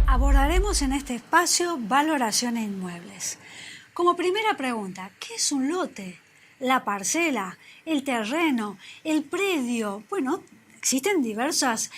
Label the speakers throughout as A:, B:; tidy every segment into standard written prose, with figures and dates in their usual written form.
A: Abordaremos en este espacio valoración de inmuebles. Como primera pregunta, ¿qué es un lote? La parcela, el terreno, el predio. Bueno, existen diversas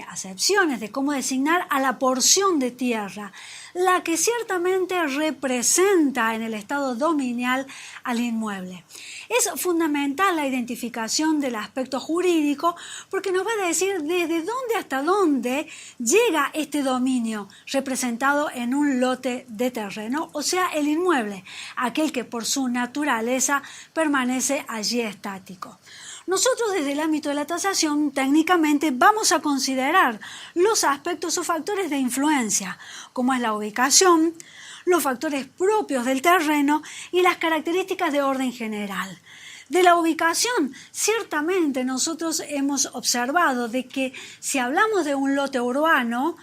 A: acepciones de cómo designar a la porción de tierra, la que ciertamente representa en el estado dominial al inmueble. Es fundamental la identificación del aspecto jurídico porque nos va a decir desde dónde hasta dónde llega este dominio representado en un lote de terreno, o sea, el inmueble, aquel que por su naturaleza permanece allí estático. Nosotros desde el ámbito de la tasación técnicamente vamos a considerar los aspectos o factores de influencia, como es la ubicación, los factores propios del terreno y las características de orden general. De la ubicación, ciertamente nosotros hemos observado de que si hablamos de un lote urbano,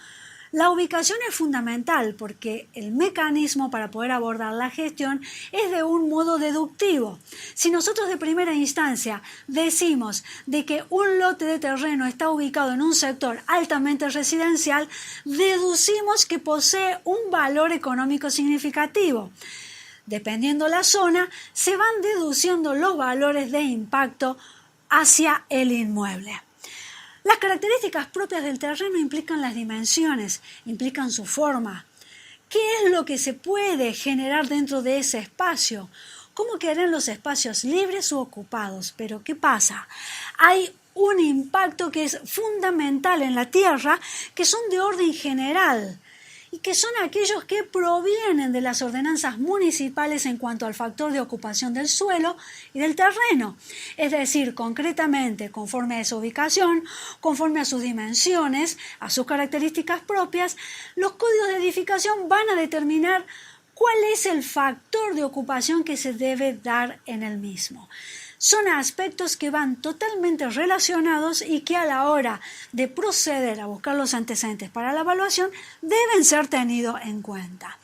A: la ubicación es fundamental porque el mecanismo para poder abordar la gestión es de un modo deductivo. Si nosotros de primera instancia decimos de que un lote de terreno está ubicado en un sector altamente residencial, deducimos que posee un valor económico significativo. Dependiendo la zona, se van deduciendo los valores de impacto hacia el inmueble. Las características propias del terreno implican las dimensiones, implican su forma. ¿Qué es lo que se puede generar dentro de ese espacio? ¿Cómo quedarán los espacios libres u ocupados? Pero ¿qué pasa? Hay un impacto que es fundamental en la tierra, que son de orden general y que son aquellos que provienen de las ordenanzas municipales en cuanto al factor de ocupación del suelo y del terreno. Es decir, concretamente, conforme a esa ubicación, conforme a sus dimensiones, a sus características propias, los códigos de edificación van a determinar cuál es el factor de ocupación que se debe dar en el mismo. Son aspectos que van totalmente relacionados y que a la hora de proceder a buscar los antecedentes para la evaluación deben ser tenidos en cuenta.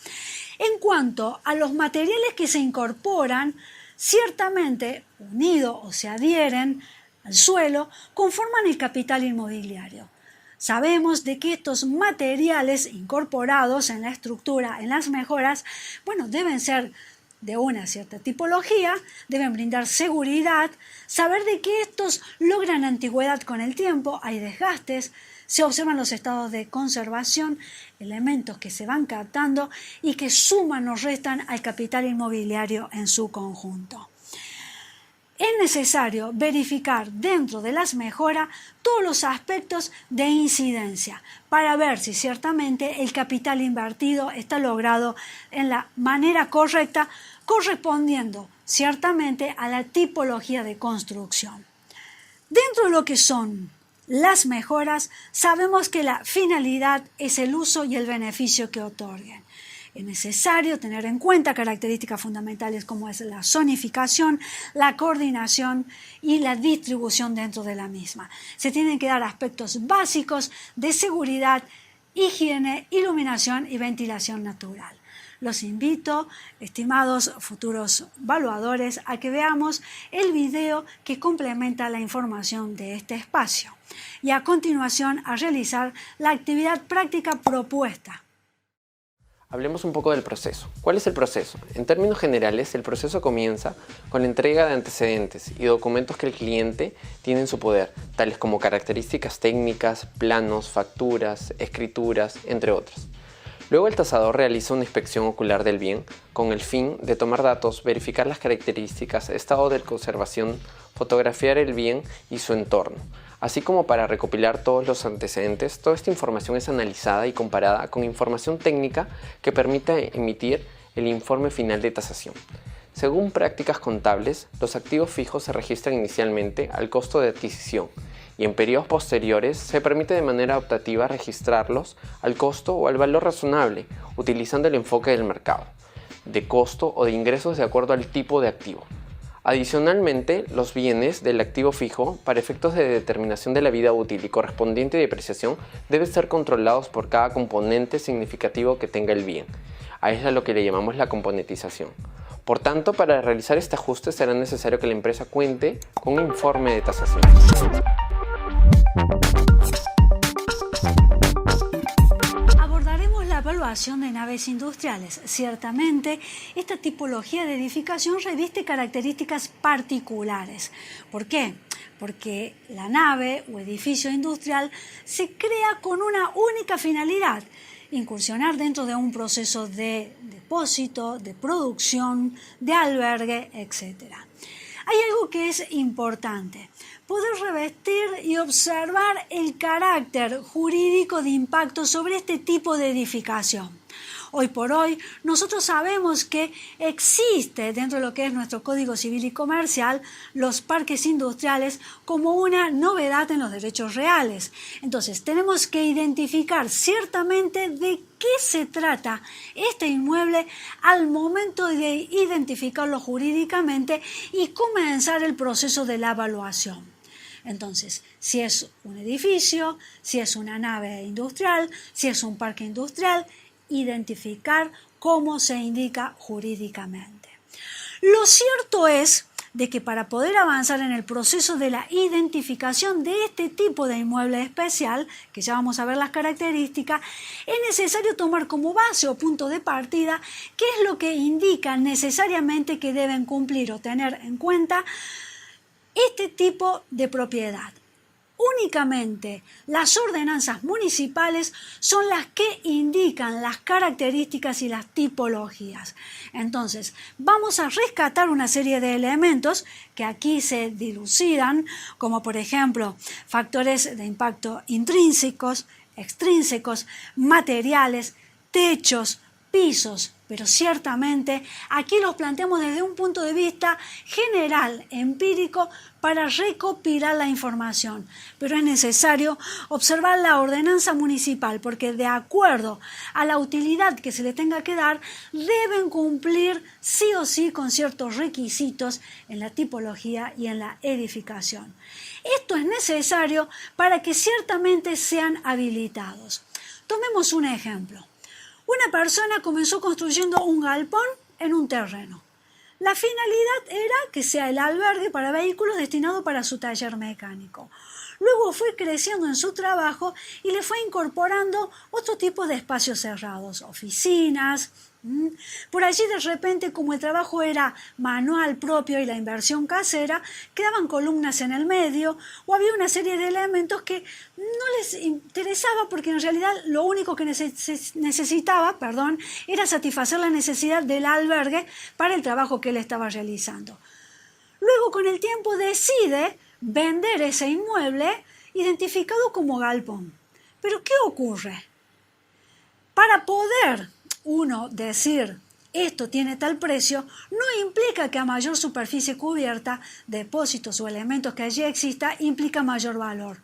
A: En cuanto a los materiales que se incorporan, ciertamente unidos o se adhieren al suelo, conforman el capital inmobiliario. Sabemos de que estos materiales incorporados en la estructura, en las mejoras, deben ser de una cierta tipología, deben brindar seguridad, saber de que estos logran antigüedad con el tiempo, hay desgastes, se observan los estados de conservación, elementos que se van captando y que suman o restan al capital inmobiliario en su conjunto. Es necesario verificar dentro de las mejoras todos los aspectos de incidencia para ver si ciertamente el capital invertido está logrado en la manera correcta, correspondiendo ciertamente a la tipología de construcción. Dentro de lo que son las mejoras, sabemos que la finalidad es el uso y el beneficio que otorguen. Es necesario tener en cuenta características fundamentales como es la zonificación, la coordinación y la distribución dentro de la misma. Se tienen que dar aspectos básicos de seguridad, higiene, iluminación y ventilación natural. Los invito, estimados futuros evaluadores, a que veamos el video que complementa la información de este espacio y a continuación a realizar la actividad práctica propuesta.
B: Hablemos un poco del proceso. ¿Cuál es el proceso? En términos generales, el proceso comienza con la entrega de antecedentes y documentos que el cliente tiene en su poder, tales como características técnicas, planos, facturas, escrituras, entre otros. Luego el tasador realiza una inspección ocular del bien con el fin de tomar datos, verificar las características, estado de conservación, fotografiar el bien y su entorno. Así como para recopilar todos los antecedentes, toda esta información es analizada y comparada con información técnica que permite emitir el informe final de tasación. Según prácticas contables, los activos fijos se registran inicialmente al costo de adquisición y en periodos posteriores se permite de manera optativa registrarlos al costo o al valor razonable, utilizando el enfoque del mercado, de costo o de ingresos de acuerdo al tipo de activo. Adicionalmente, los bienes del activo fijo, para efectos de determinación de la vida útil y correspondiente depreciación, deben ser controlados por cada componente significativo que tenga el bien. A eso es a lo que le llamamos la componentización. Por tanto, para realizar este ajuste será necesario que la empresa cuente con un informe de tasación.
A: Abordaremos la evaluación de naves industriales. Ciertamente, esta tipología de edificación reviste características particulares. ¿Por qué? Porque la nave o edificio industrial se crea con una única finalidad: incursionar dentro de un proceso de depósito, de producción, de albergue, etc. Hay algo que es importante: poder revestir y observar el carácter jurídico de impacto sobre este tipo de edificación. Hoy por hoy, nosotros sabemos que existe dentro de lo que es nuestro Código Civil y Comercial los parques industriales como una novedad en los derechos reales. Entonces, tenemos que identificar ciertamente de qué se trata este inmueble al momento de identificarlo jurídicamente y comenzar el proceso de la evaluación. Entonces, si es un edificio, si es una nave industrial, si es un parque industrial, identificar cómo se indica jurídicamente. Lo cierto es de que para poder avanzar en el proceso de la identificación de este tipo de inmueble especial, que ya vamos a ver las características, es necesario tomar como base o punto de partida qué es lo que indica necesariamente que deben cumplir o tener en cuenta este tipo de propiedad. Únicamente las ordenanzas municipales son las que indican las características y las tipologías. Entonces, vamos a rescatar una serie de elementos que aquí se dilucidan, como por ejemplo factores de impacto intrínsecos, extrínsecos, materiales, techos, pisos, pero ciertamente aquí los planteamos desde un punto de vista general, empírico, para recopilar la información. Pero es necesario observar la ordenanza municipal, porque de acuerdo a la utilidad que se le tenga que dar, deben cumplir sí o sí con ciertos requisitos en la tipología y en la edificación. Esto es necesario para que ciertamente sean habilitados. Tomemos un ejemplo. Una persona comenzó construyendo un galpón en un terreno. La finalidad era que sea el albergue para vehículos destinado para su taller mecánico. Luego fue creciendo en su trabajo y le fue incorporando otro tipo de espacios cerrados, oficinas. Por allí de repente, como el trabajo era manual propio y la inversión casera, quedaban columnas en el medio o había una serie de elementos que no les interesaba, porque en realidad lo único que necesitaba era satisfacer la necesidad del albergue para el trabajo que él estaba realizando. Luego, con el tiempo, decide vender ese inmueble identificado como galpón. ¿Pero qué ocurre? Para poder uno decir esto tiene tal precio, no implica que a mayor superficie cubierta, depósitos o elementos que allí exista, implica mayor valor.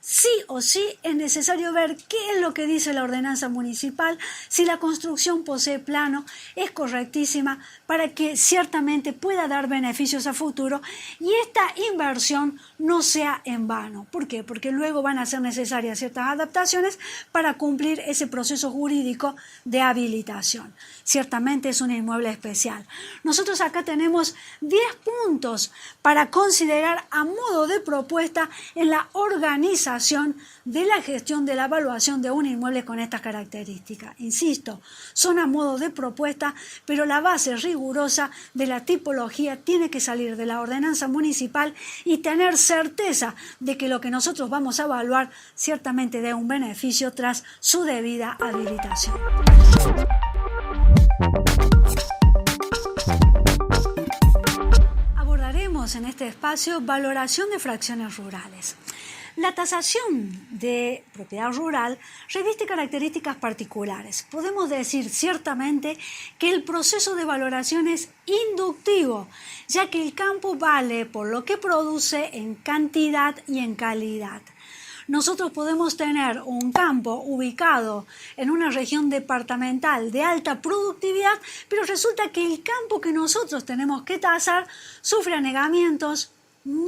A: Sí o sí es necesario ver qué es lo que dice la ordenanza municipal, si la construcción posee plano, es correctísima para que ciertamente pueda dar beneficios a futuro y esta inversión no sea en vano. ¿Por qué? Porque luego van a ser necesarias ciertas adaptaciones para cumplir ese proceso jurídico de habilitación. Ciertamente es un inmueble especial. Nosotros acá tenemos 10 puntos para considerar a modo de propuesta en la organización de la gestión de la evaluación de un inmueble con estas características. Insisto, son a modo de propuesta, pero la base rigurosa de la tipología tiene que salir de la ordenanza municipal y tener certeza de que lo que nosotros vamos a evaluar ciertamente dé un beneficio tras su debida habilitación. Abordaremos en este espacio valoración de fracciones rurales. La tasación de propiedad rural reviste características particulares. Podemos decir ciertamente que el proceso de valoración es inductivo, ya que el campo vale por lo que produce en cantidad y en calidad. Nosotros podemos tener un campo ubicado en una región departamental de alta productividad, pero resulta que el campo que nosotros tenemos que tasar sufre anegamientos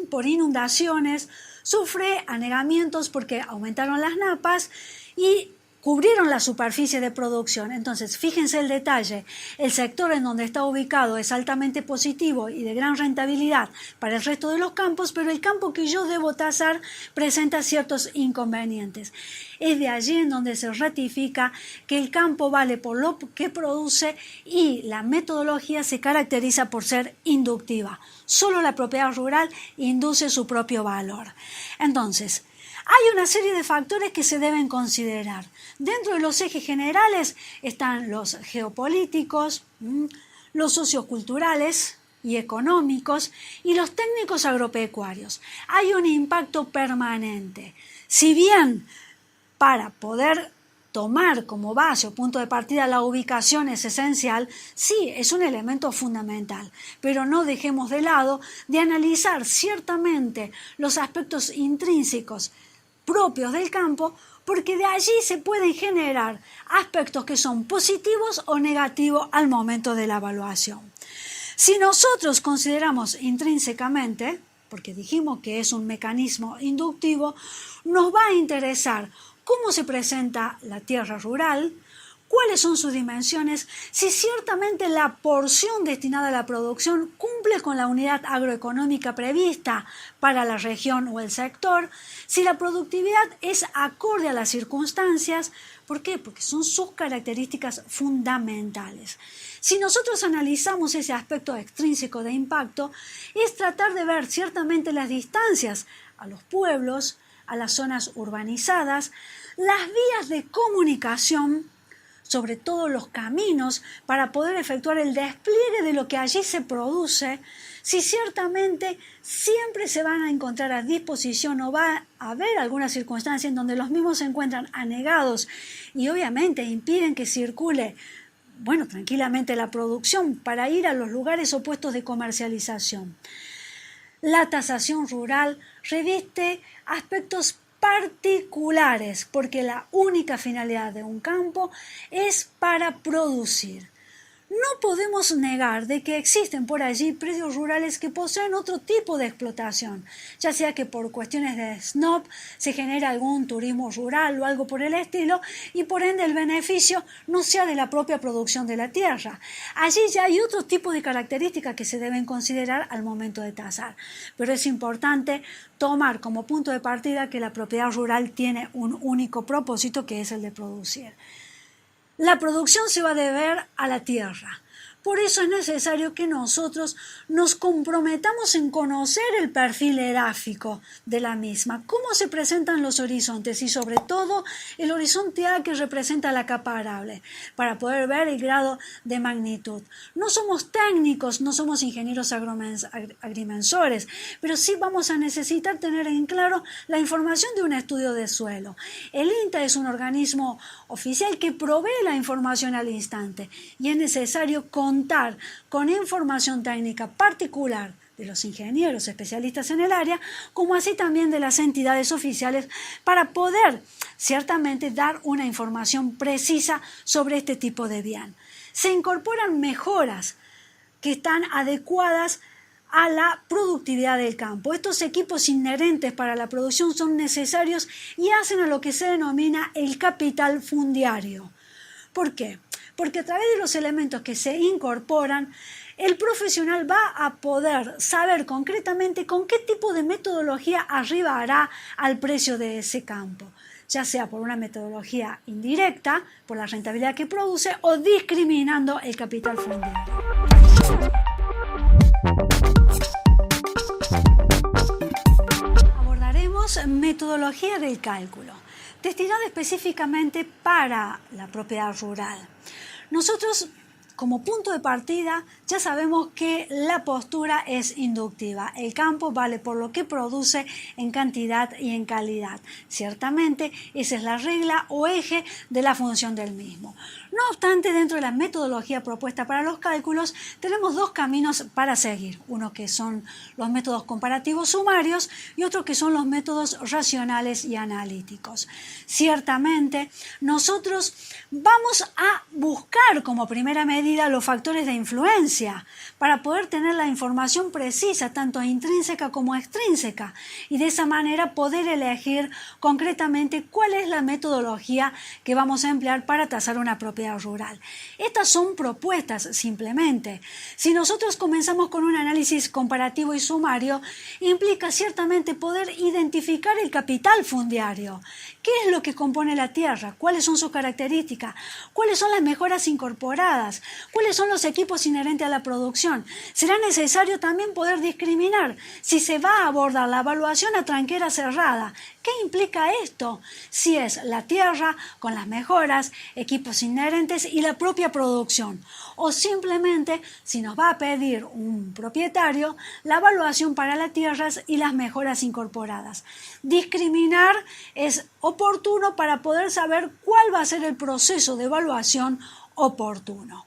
A: por inundaciones, sufre anegamientos porque aumentaron las napas y cubrieron la superficie de producción. Entonces, fíjense el detalle, el sector en donde está ubicado es altamente positivo y de gran rentabilidad para el resto de los campos, pero el campo que yo debo tasar presenta ciertos inconvenientes. Es de allí en donde se ratifica que el campo vale por lo que produce y la metodología se caracteriza por ser inductiva. Solo la propiedad rural induce su propio valor. Entonces, hay una serie de factores que se deben considerar. Dentro de los ejes generales están los geopolíticos, los socioculturales y económicos y los técnicos agropecuarios. Hay un impacto permanente. Si bien para poder tomar como base o punto de partida la ubicación es esencial, sí, es un elemento fundamental, pero no dejemos de lado de analizar ciertamente los aspectos intrínsecos propios del campo, porque de allí se pueden generar aspectos que son positivos o negativos al momento de la evaluación. Si nosotros consideramos intrínsecamente, porque dijimos que es un mecanismo inductivo, nos va a interesar cómo se presenta la tierra rural, cuáles son sus dimensiones, si ciertamente la porción destinada a la producción cumple con la unidad agroeconómica prevista para la región o el sector, si la productividad es acorde a las circunstancias. ¿Por qué? Porque son sus características fundamentales. Si nosotros analizamos ese aspecto extrínseco de impacto, es tratar de ver ciertamente las distancias a los pueblos, a las zonas urbanizadas, las vías de comunicación, sobre todo los caminos para poder efectuar el despliegue de lo que allí se produce, si ciertamente siempre se van a encontrar a disposición o va a haber alguna circunstancia en donde los mismos se encuentran anegados y obviamente impiden que circule tranquilamente la producción para ir a los lugares opuestos de comercialización. La tasación rural reviste aspectos particulares, porque la única finalidad de un campo es para producir. No podemos negar de que existen por allí predios rurales que poseen otro tipo de explotación, ya sea que por cuestiones de SNOP se genera algún turismo rural o algo por el estilo y por ende el beneficio no sea de la propia producción de la tierra. Allí ya hay otro tipo de características que se deben considerar al momento de tasar, pero es importante tomar como punto de partida que la propiedad rural tiene un único propósito, que es el de producir. La producción se va a deber a la tierra. Por eso es necesario que nosotros nos comprometamos en conocer el perfil edáfico de la misma, cómo se presentan los horizontes y sobre todo el horizonte A, que representa la capa arable, para poder ver el grado de magnitud. No somos técnicos, no somos ingenieros agrimensores, pero sí vamos a necesitar tener en claro la información de un estudio de suelo. El INTA es un organismo oficial que provee la información al instante y es necesario contar con información técnica particular de los ingenieros especialistas en el área, como así también de las entidades oficiales, para poder ciertamente dar una información precisa sobre este tipo de bien. Se incorporan mejoras que están adecuadas a la productividad del campo. Estos equipos inherentes para la producción son necesarios y hacen a lo que se denomina el capital fundiario. ¿Por qué? Porque a través de los elementos que se incorporan, el profesional va a poder saber concretamente con qué tipo de metodología arribará al precio de ese campo, ya sea por una metodología indirecta, por la rentabilidad que produce, o discriminando el capital fundiario. Abordaremos metodología del cálculo, destinada específicamente para la propiedad rural. Nosotros, como punto de partida, ya sabemos que la postura es inductiva. El campo vale por lo que produce en cantidad y en calidad. Ciertamente, esa es la regla o eje de la función del mismo. No obstante, dentro de la metodología propuesta para los cálculos, tenemos dos caminos para seguir. Uno que son los métodos comparativos sumarios y otro que son los métodos racionales y analíticos. Ciertamente, nosotros vamos a buscar como primera medida medida los factores de influencia para poder tener la información precisa, tanto intrínseca como extrínseca, y de esa manera poder elegir concretamente cuál es la metodología que vamos a emplear para tasar una propiedad rural. Estas son propuestas simplemente. Si nosotros comenzamos con un análisis comparativo y sumario, implica ciertamente poder identificar el capital fundiario. ¿Qué es lo que compone la tierra? ¿Cuáles son sus características? ¿Cuáles son las mejoras incorporadas? ¿Cuáles son los equipos inherentes a la producción? Será necesario también poder discriminar si se va a abordar la evaluación a tranquera cerrada. ¿Qué implica esto? Si es la tierra con las mejoras, equipos inherentes y la propia producción. O simplemente, si nos va a pedir un propietario, la evaluación para las tierras y las mejoras incorporadas. Discriminar es oportuno para poder saber cuál va a ser el proceso de evaluación oportuno.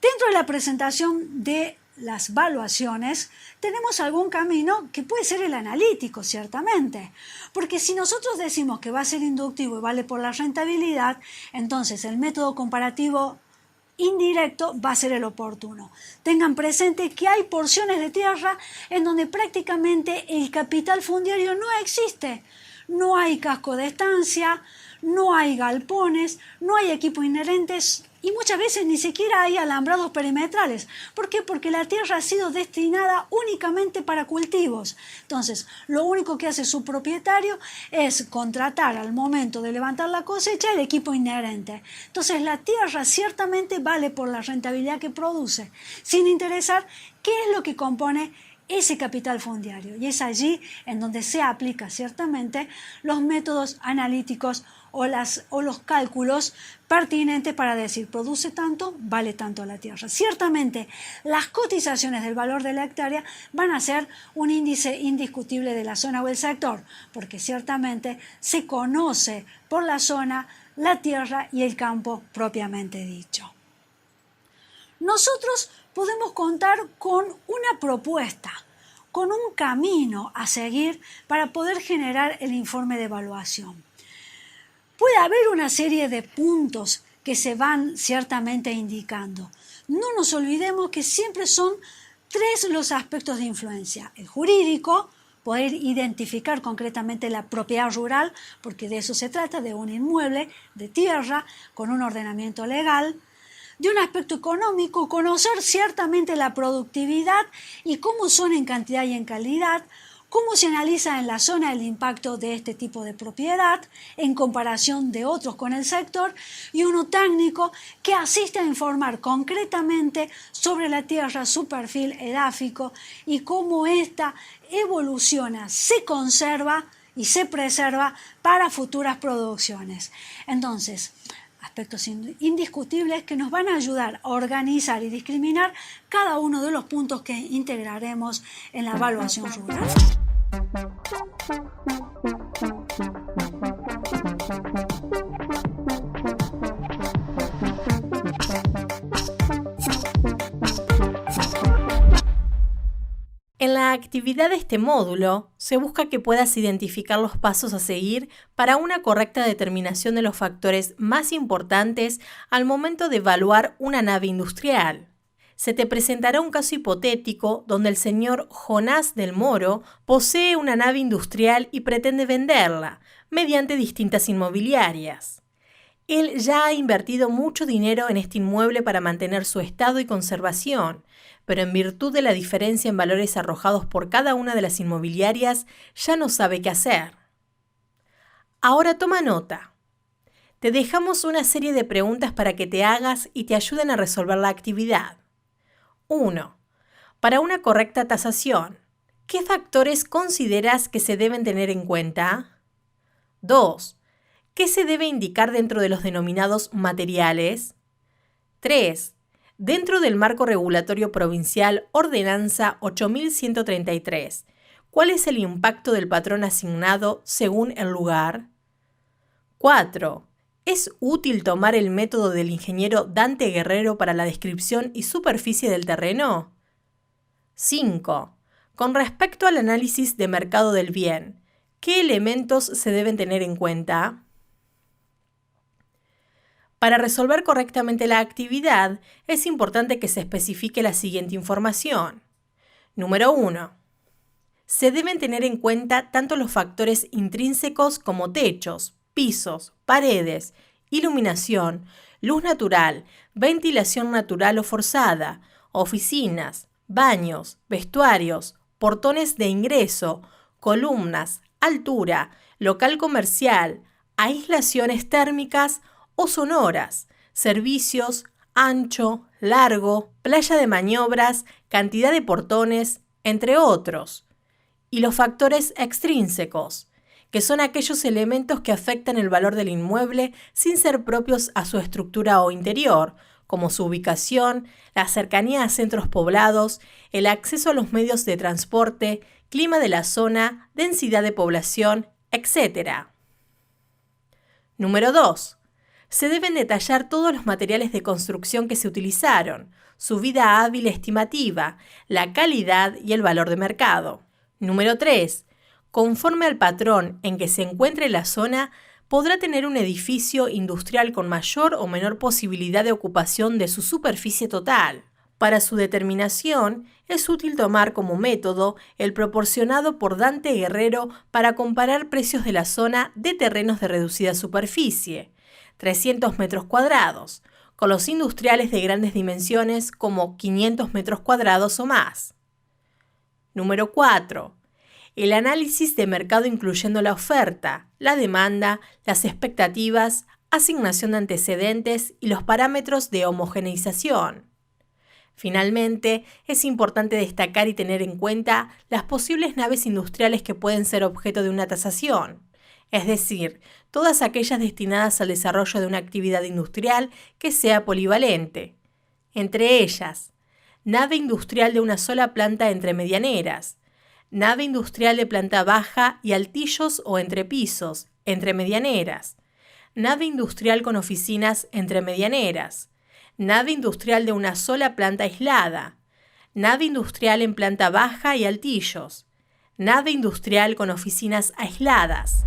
A: Dentro de la presentación de las evaluaciones, tenemos algún camino que puede ser el analítico, ciertamente, porque si nosotros decimos que va a ser inductivo y vale por la rentabilidad, entonces el método comparativo indirecto va a ser el oportuno. Tengan presente que hay porciones de tierra en donde prácticamente el capital fundiario no existe. No hay casco de estancia, no hay galpones, no hay equipos inherentes y muchas veces ni siquiera hay alambrados perimetrales. ¿Por qué? Porque la tierra ha sido destinada únicamente para cultivos. Entonces, lo único que hace su propietario es contratar al momento de levantar la cosecha el equipo inherente. Entonces, la tierra ciertamente vale por la rentabilidad que produce, sin interesar qué es lo que compone ese capital fundiario. Y es allí en donde se aplica ciertamente los métodos analíticos o los cálculos pertinentes para decir produce tanto, vale tanto la tierra. Ciertamente las cotizaciones del valor de la hectárea van a ser un índice indiscutible de la zona o el sector, porque ciertamente se conoce por la zona, la tierra y el campo propiamente dicho. Nosotros podemos contar con una propuesta, con un camino a seguir para poder generar el informe de evaluación. Puede haber una serie de puntos que se van ciertamente indicando. No nos olvidemos que siempre son 3 los aspectos de influencia. El jurídico, poder identificar concretamente la propiedad rural, porque de eso se trata, de un inmueble de tierra con un ordenamiento legal. De un aspecto económico, conocer ciertamente la productividad y cómo son en cantidad y en calidad, cómo se analiza en la zona el impacto de este tipo de propiedad en comparación de otros con el sector, y uno técnico que asiste a informar concretamente sobre la tierra, su perfil edáfico y cómo ésta evoluciona, se conserva y se preserva para futuras producciones. Entonces, aspectos indiscutibles que nos van a ayudar a organizar y discriminar cada uno de los puntos que integraremos en la evaluación rural.
C: En la actividad de este módulo, se busca que puedas identificar los pasos a seguir para una correcta determinación de los factores más importantes al momento de evaluar una nave industrial. Se te presentará un caso hipotético donde el señor Jonás del Moro posee una nave industrial y pretende venderla mediante distintas inmobiliarias. Él ya ha invertido mucho dinero en este inmueble para mantener su estado y conservación, pero en virtud de la diferencia en valores arrojados por cada una de las inmobiliarias, ya no sabe qué hacer. Ahora toma nota. Te dejamos una serie de preguntas para que te hagas y te ayuden a resolver la actividad. 1. Para una correcta tasación, ¿qué factores consideras que se deben tener en cuenta? 2. ¿Qué se debe indicar dentro de los denominados materiales? 3. Dentro del marco regulatorio provincial Ordenanza 8133, ¿cuál es el impacto del patrón asignado según el lugar? 4. ¿Es útil tomar el método del ingeniero Dante Guerrero para la descripción y superficie del terreno? 5. Con respecto al análisis de mercado del bien, ¿qué elementos se deben tener en cuenta? Para resolver correctamente la actividad, es importante que se especifique la siguiente información. Número 1. Se deben tener en cuenta tanto los factores intrínsecos como techos, pisos, paredes, iluminación, luz natural, ventilación natural o forzada, oficinas, baños, vestuarios, portones de ingreso, columnas, altura, local comercial, aislaciones térmicas o sonoras, servicios, ancho, largo, playa de maniobras, cantidad de portones, entre otros. Y los factores extrínsecos, que son aquellos elementos que afectan el valor del inmueble sin ser propios a su estructura o interior, como su ubicación, la cercanía a centros poblados, el acceso a los medios de transporte, clima de la zona, densidad de población, etc. Número 2. Se deben detallar todos los materiales de construcción que se utilizaron, su vida hábil estimativa, la calidad y el valor de mercado. Número 3. Conforme al patrón en que se encuentre la zona, podrá tener un edificio industrial con mayor o menor posibilidad de ocupación de su superficie total. Para su determinación, es útil tomar como método el proporcionado por Dante Guerrero para comparar precios de la zona de terrenos de reducida superficie, 300 metros cuadrados, con los industriales de grandes dimensiones como 500 metros cuadrados o más. Número 4. El análisis de mercado incluyendo la oferta, la demanda, las expectativas, asignación de antecedentes y los parámetros de homogeneización. Finalmente, es importante destacar y tener en cuenta las posibles naves industriales que pueden ser objeto de una tasación, es decir, todas aquellas destinadas al desarrollo de una actividad industrial que sea polivalente. Entre ellas, nave industrial de una sola planta entre medianeras, nave industrial de planta baja y altillos o entrepisos, entre medianeras, nave industrial con oficinas entre medianeras, nave industrial de una sola planta aislada, nave industrial en planta baja y altillos, nave industrial con oficinas aisladas.